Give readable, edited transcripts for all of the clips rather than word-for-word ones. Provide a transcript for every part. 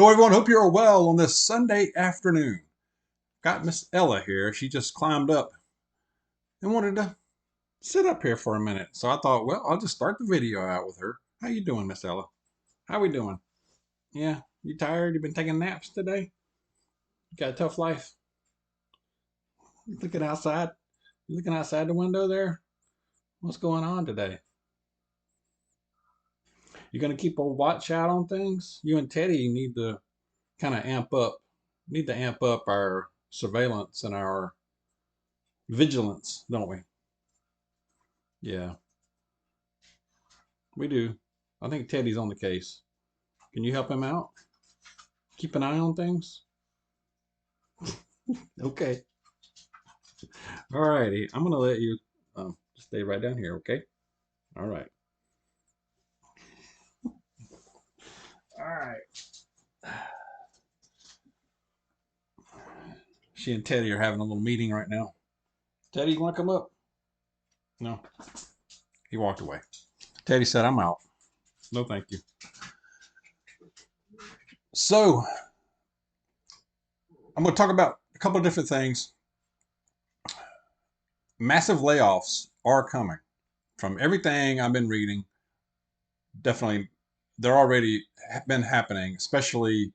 Hello, everyone. Hope you're well on this Sunday afternoon. Got Miss Ella here. She just climbed up and wanted to sit up here for a minute. So I thought, well, I'll just start the video out with her. How you doing, Miss Ella? How we doing? Yeah, you tired? You been taking naps today? You got a tough life? You looking outside? You looking outside the window there? What's going on today? You gonna keep a watch out on things? You and Teddy need to kind of amp up. Need to amp up our surveillance and our vigilance, don't we? Yeah, we do. I think Teddy's on the case. Can you help him out? Keep an eye on things? Okay. All righty. I'm going to let you stay right down here, okay? All right. All right. She and Teddy are having a little meeting right now. Teddy, you want to come up? No. He walked away. Teddy said, I'm out. No, thank you. So, I'm going to talk about a couple of different things. Massive layoffs are coming. From everything I've been reading, definitely they're already been happening, especially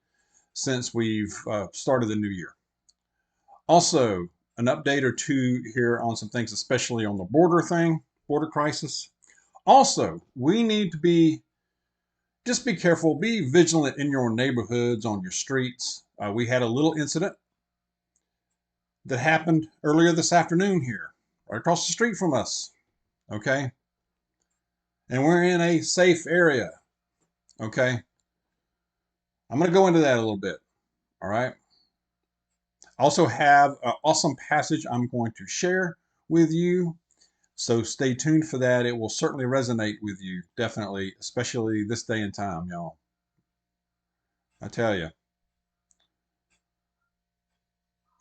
since we've started the new year. Also, an update or two here on some things, especially on the border crisis. Also, we need to just be careful, be vigilant in your neighborhoods, on your streets. We had a little incident that happened earlier this afternoon here, right across the street from us. Okay. And we're in a safe area. Okay. I'm going to go into that a little bit. All right. Also have an awesome passage I'm going to share with you. So stay tuned for that. It will certainly resonate with you, definitely, especially this day and time, y'all. I tell you.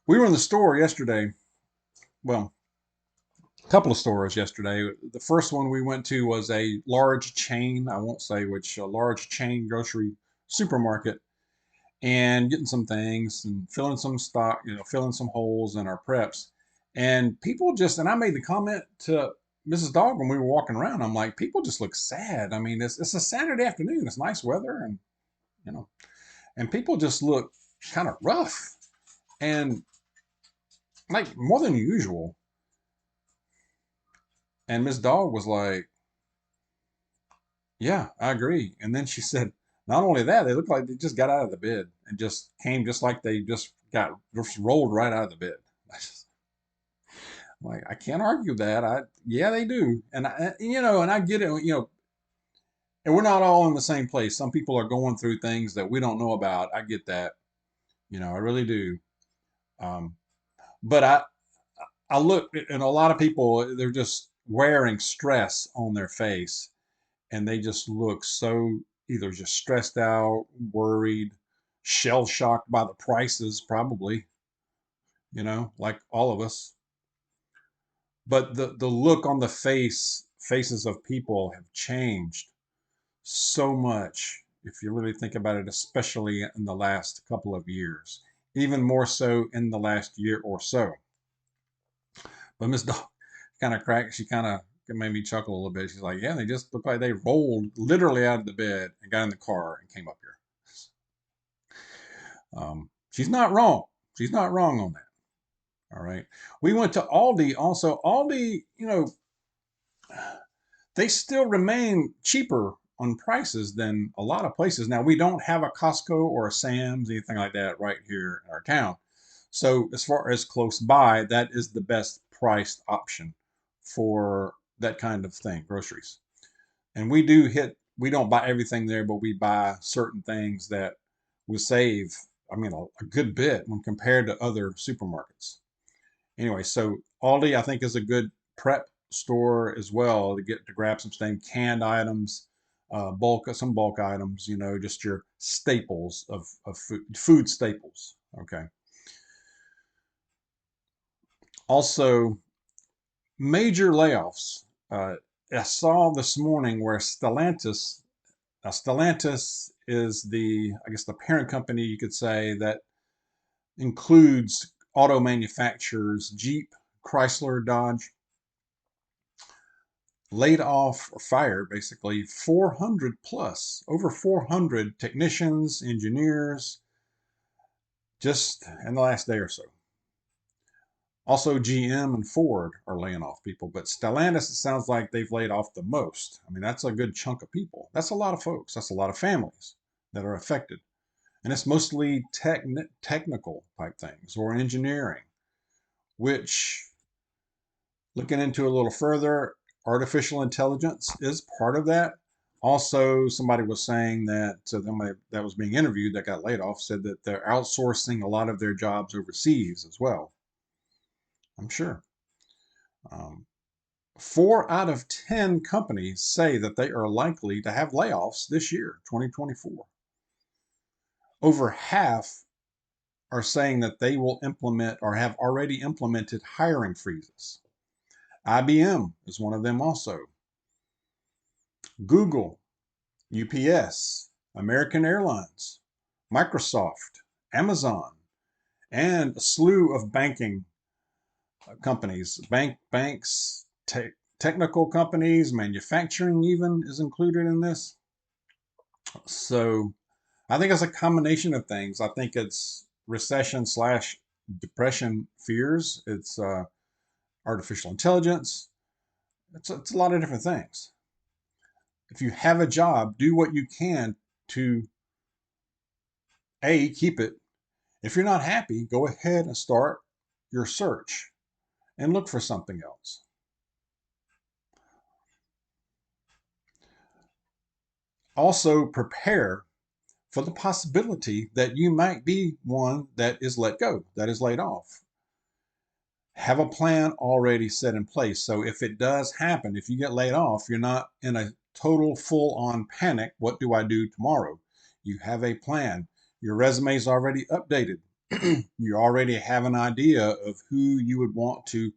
We were in the store yesterday. Well, a couple of stores yesterday. The first one we went to was a large chain, I won't say which, a large chain grocery supermarket, and getting some things and filling some stock, filling some holes in our preps. And people just, and I made the comment to Mrs. Dawg when we were walking around, I'm like, people just look sad. I mean, it's a Saturday afternoon, it's nice weather, and you know, and people just look kind of rough and like more than usual. And Miss Dawg was like, yeah, I agree. And then she said, not only that, they look like they just got out of the bed and just came just like they just rolled right out of the bed. Like, I can't argue that. Yeah, they do. And and I get it, and we're not all in the same place. Some people are going through things that we don't know about. I get that. I really do. Um, but I look, and a lot of people, they're just wearing stress on their face, and they just look so either just stressed out, worried, shell shocked by the prices, probably, like all of us. But the look on the faces of people have changed so much if you really think about it, especially in the last couple of years, even more so in the last year or so. But Miss Dawg kind of cracked, she kind of made me chuckle a little bit. She's like, yeah, they just look like they rolled literally out of the bed and got in the car and came up here. She's not wrong. She's not wrong on that. All right. We went to Aldi also. Aldi, they still remain cheaper on prices than a lot of places. Now, we don't have a Costco or a Sam's, anything like that right here in our town. So as far as close by, that is the best priced option for that kind of thing, groceries. And we don't buy everything there, but we buy certain things that will save, I mean, a good bit when compared to other supermarkets. Anyway, so Aldi, I think, is a good prep store as well to grab some things, canned items, some bulk items, just your staples of food staples. Okay. Also, major layoffs. I saw this morning where Stellantis is the, I guess, the parent company, you could say, that includes auto manufacturers Jeep, Chrysler, Dodge, laid off or fired basically 400 plus, over 400 technicians, engineers, just in the last day or so. Also, GM and Ford are laying off people, but Stellantis, it sounds like they've laid off the most. I mean, that's a good chunk of people. That's a lot of folks. That's a lot of families that are affected. And it's mostly technical type things or engineering, which, looking into a little further, artificial intelligence is part of that. Also, somebody was saying that, so somebody that was being interviewed that got laid off said that they're outsourcing a lot of their jobs overseas as well. I'm sure. Um, 4 out of 10 companies say that they are likely to have layoffs this year, 2024. Over half are saying that they will implement or have already implemented hiring freezes. IBM is one of them also. Google, UPS, American Airlines, Microsoft, Amazon, and a slew of banking companies, banks, technical companies, manufacturing even is included in this. So I think it's a combination of things. I think it's recession slash depression fears. It's artificial intelligence. It's a lot of different things. If you have a job, do what you can to keep it. If you're not happy, go ahead and start your search and look for something else. Also, prepare for the possibility that you might be one that is let go, that is laid off. Have a plan already set in place. So if it does happen, if you get laid off, you're not in a total full on panic. What do I do tomorrow? You have a plan. Your resume is already updated. You already have an idea of who you would want to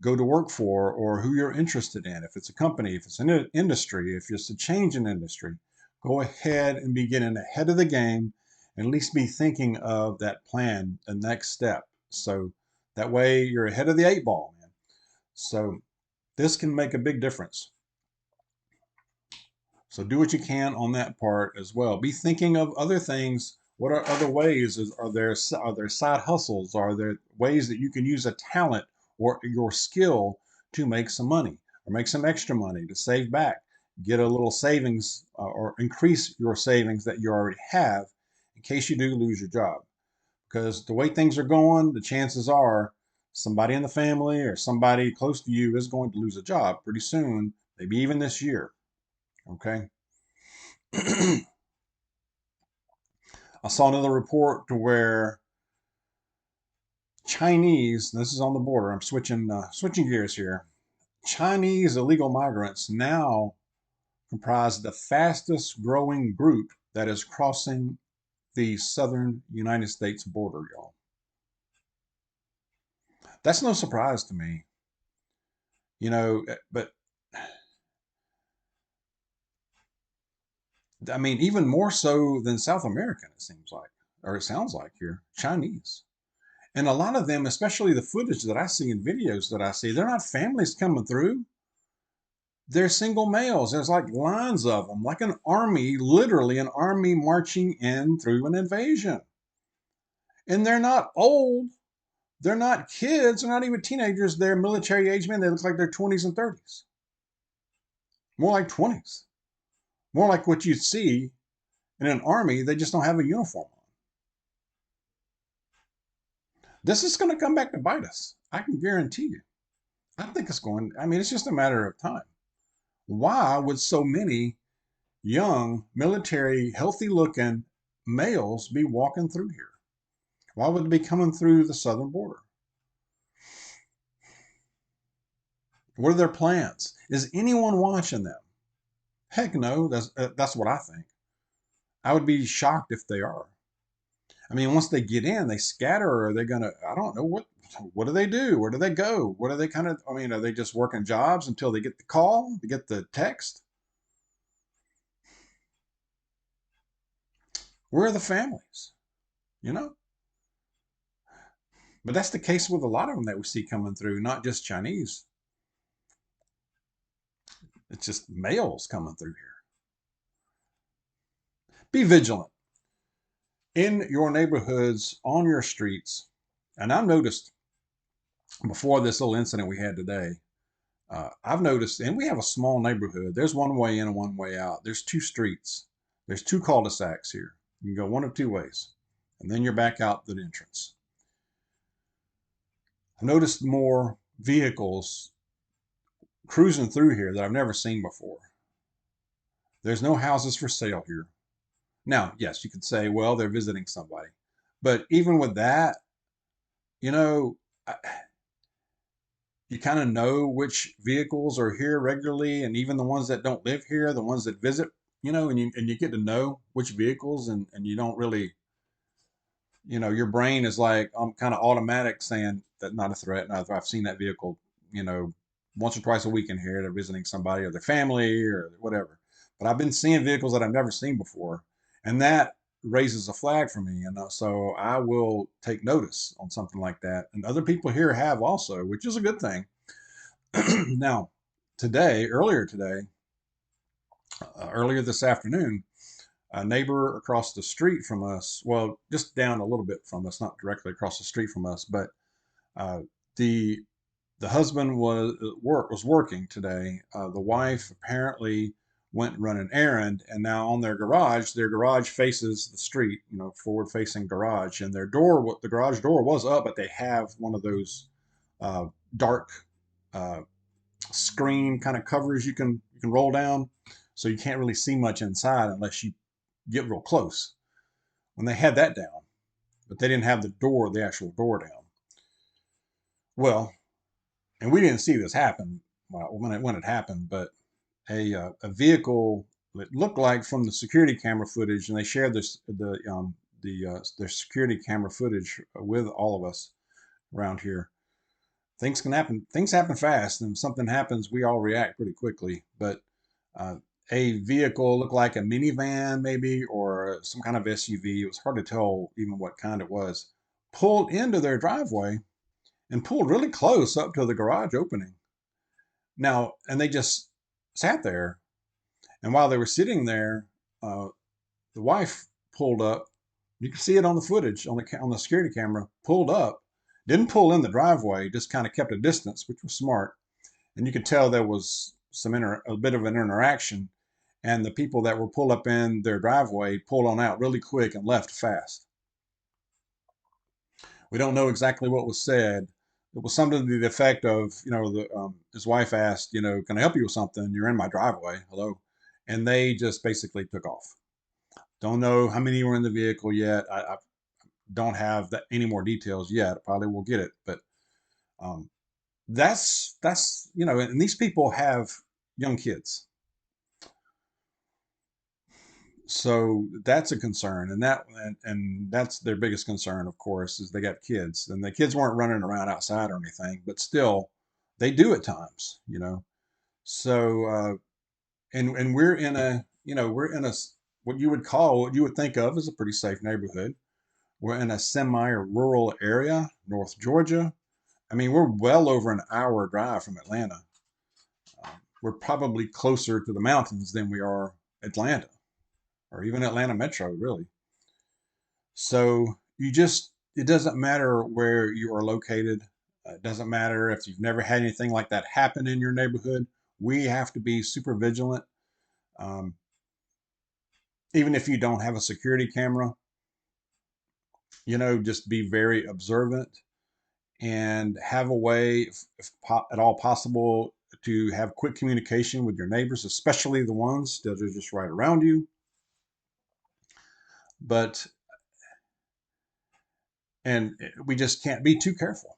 go to work for or who you're interested in. If it's a company, if it's an industry, if it's a change in industry, go ahead and be getting ahead of the game and at least be thinking of that plan, the next step. So that way you're ahead of the 8 ball, man. So this can make a big difference. So do what you can on that part as well. Be thinking of other things. What are other ways? Are there side hustles? Are there ways that you can use a talent or your skill to make some money or make some extra money to save back? Get a little savings or increase your savings that you already have in case you do lose your job. Because the way things are going, the chances are somebody in the family or somebody close to you is going to lose a job pretty soon, maybe even this year. Okay. I saw another report to where Chinese, this is on the border, I'm switching gears here. Chinese illegal migrants now comprise the fastest growing group that is crossing the southern United States border, y'all. That's no surprise to me, but I mean, even more so than South American, it seems like, or it sounds like here, Chinese. And a lot of them, especially the footage that I see in videos that I see, they're not families coming through. They're single males. There's like lines of them, like an army, literally an army marching in through an invasion. And they're not old. They're not kids. They're not even teenagers. They're military age men. They look like they're 20s and 30s. More like 20s. More like what you'd see in an army. They just don't have a uniform on. This is going to come back to bite us. I can guarantee you. I think it's just a matter of time. Why would so many young, military, healthy looking males be walking through here? Why would they be coming through the southern border? What are their plans? Is anyone watching them? Heck no, that's what I think. I would be shocked if they are. I mean, once they get in, they scatter, or are they gonna, I don't know, what do they do? Where do they go? What are they are they just working jobs until they get the call, they get the text? Where are the families? You know? But that's the case with a lot of them that we see coming through, not just Chinese. It's just males coming through here. Be vigilant in your neighborhoods, on your streets. And I've noticed before this little incident we had today, I've noticed, and we have a small neighborhood. There's one way in and one way out. There's two streets. There's two cul-de-sacs here. You can go one of two ways, and then you're back out the entrance. I've noticed more vehicles cruising through here that I've never seen before. There's no houses for sale here. Now, yes, you could say, well, they're visiting somebody. But even with that, you know, you kind of know which vehicles are here regularly, and even the ones that don't live here, the ones that visit, and you get to know which vehicles, and you don't really, your brain is like, I'm kind of automatic saying that not a threat. No, I've seen that vehicle, you know, once or twice a week in here. They're visiting somebody or their family or whatever. But I've been seeing vehicles that I've never seen before, and that raises a flag for me. And so I will take notice on something like that. And other people here have also, which is a good thing. Now, earlier this afternoon, a neighbor across the street from us, well, just down a little bit from us, not directly across the street from us, but uh, the the husband was working today. The wife apparently went run an errand, and now on their garage faces the street, forward facing garage, and the garage door was up, but they have one of those uh, dark uh, screen kind of covers you can roll down, so you can't really see much inside unless you get real close. When they had that down, but they didn't have the actual door down. Well, and we didn't see this happen when it happened, but a vehicle that looked like from the security camera footage, and they shared their security camera footage with all of us around here. Things can happen. Things happen fast, and if something happens, we all react pretty quickly. But uh, a vehicle looked like a minivan, maybe, or some kind of SUV. It was hard to tell even what kind it was. Pulled into their driveway and pulled really close up to the garage opening. Now, and they just sat there. And while they were sitting there, uh, the wife pulled up. You can see it on the footage on the security camera. Pulled up, didn't pull in the driveway, just kind of kept a distance, which was smart. And you could tell there was a bit of an interaction. And the people that were pulled up in their driveway pulled on out really quick and left fast. We don't know exactly what was said. It was something to the effect of, his wife asked, can I help you with something? You're in my driveway. Hello. And they just basically took off. Don't know how many were in the vehicle yet. I don't have any more details yet. Probably will get it, but um, that's and these people have young kids, so that's a concern, and that's their biggest concern, of course, is they got kids, and the kids weren't running around outside or anything, but still, they do at times, So, and we're in a what you would think of as a pretty safe neighborhood. We're in a semi-rural area, North Georgia. I mean, we're well over an hour drive from Atlanta. We're probably closer to the mountains than we are Atlanta, or even Atlanta Metro, really. So it doesn't matter where you are located. It doesn't matter if you've never had anything like that happen in your neighborhood. We have to be super vigilant. Um, Even if you don't have a security camera, just be very observant and have a way, if at all possible, to have quick communication with your neighbors, especially the ones that are just right around you. But and we just can't be too careful.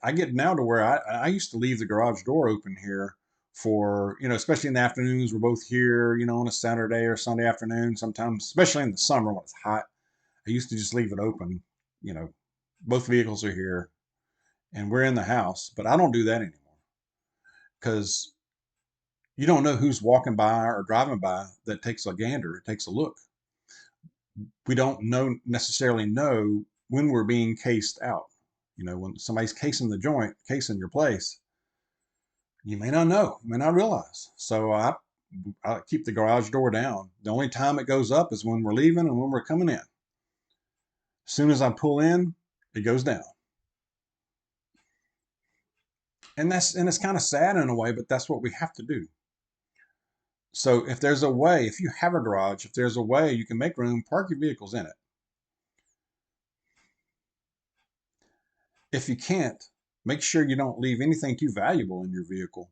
I get now to where I used to leave the garage door open here for, especially in the afternoons. We're both here, on a Saturday or Sunday afternoon, sometimes, especially in the summer when it's hot. I used to just leave it open. Both vehicles are here and we're in the house, but I don't do that anymore because you don't know who's walking by or driving by that takes a gander, it takes a look. we don't necessarily know when we're being cased out. You know, when somebody's casing the joint, casing your place, you may not know, you may not realize. So I keep the garage door down. The only time it goes up is when we're leaving and when we're coming in. As soon as I pull in, it goes down. And it's kind of sad in a way, but that's what we have to do. So if there's a way, if you have a garage, if there's a way you can make room, park your vehicles in it. If you can't, make sure you don't leave anything too valuable in your vehicle.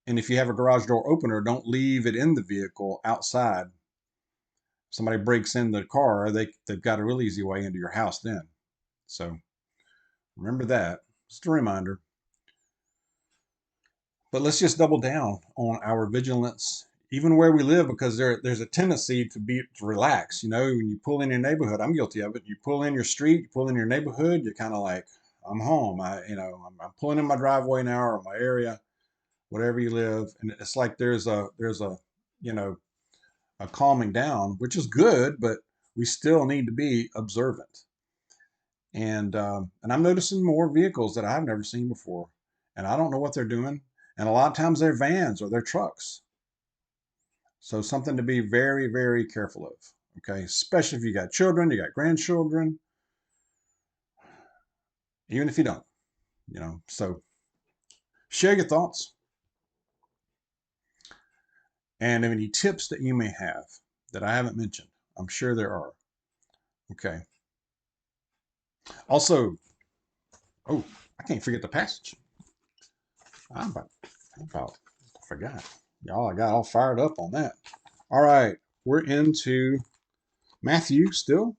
And if you have a garage door opener, don't leave it in the vehicle outside. Somebody breaks in the car, they've got a real easy way into your house then. So remember that. Just a reminder. But let's just double down on our vigilance, even where we live, because there's a tendency to relax. You know, when you pull in your neighborhood, I'm guilty of it. You pull in your street, you pull in your neighborhood, you're kind of like, I'm home. I'm pulling in my driveway now or my area, whatever you live, and it's like there's a you know a calming down, which is good, but we still need to be observant. And I'm noticing more vehicles that I've never seen before, and I don't know what they're doing. And a lot of times they're vans or they're trucks. So something to be very, very careful of. Okay, especially if you got children, you got grandchildren, even if you don't. So share your thoughts and any tips that you may have that I haven't mentioned. I'm sure there are. Okay. Also, oh, I can't forget the passage. I forgot. Y'all, I got all fired up on that. All right, we're into Matthew still.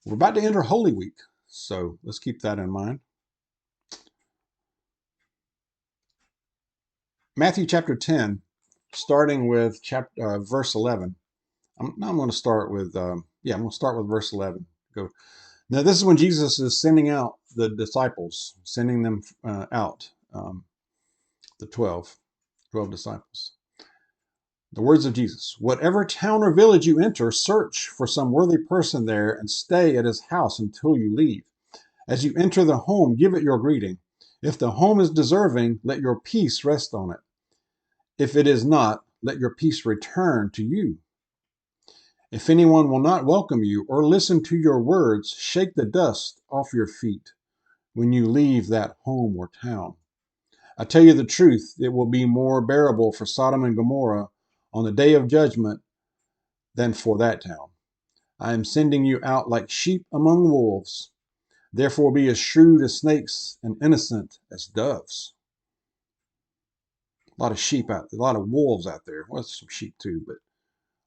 We're about to enter Holy Week, so let's keep that in mind. Matthew chapter 10, starting with verse 11. I'm going to start with, I'm going to start with verse 11. Go. Now, this is when Jesus is sending out the disciples, sending them out, the 12 disciples. The words of Jesus: whatever town or village you enter, search for some worthy person there and stay at his house until you leave. As you enter the home, give it your greeting. If the home is deserving, let your peace rest on it. If it is not, let your peace return to you. If anyone will not welcome you or listen to your words, shake the dust off your feet when you leave that home or town. I tell you the truth, it will be more bearable for Sodom and Gomorrah on the day of judgment than for that town. I am sending you out like sheep among wolves. Therefore be as shrewd as snakes and innocent as doves. A lot of sheep out there, a lot of wolves out there. Well, some sheep too, but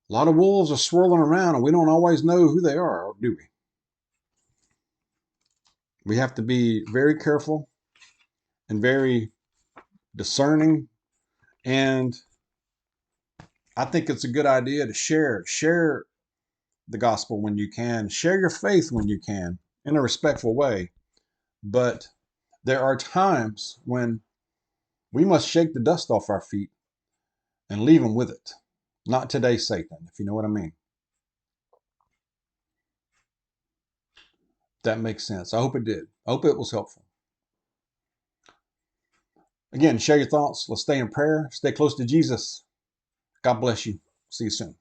a lot of wolves are swirling around and we don't always know who they are, do we? We have to be very careful and very discerning. And I think it's a good idea to share the gospel when you can, share your faith when you can in a respectful way. But there are times when we must shake the dust off our feet and leave them with it. Not today, Satan, if you know what I mean. That makes sense. I hope it did. I hope it was helpful. Again, share your thoughts. Let's stay in prayer. Stay close to Jesus. God bless you. See you soon.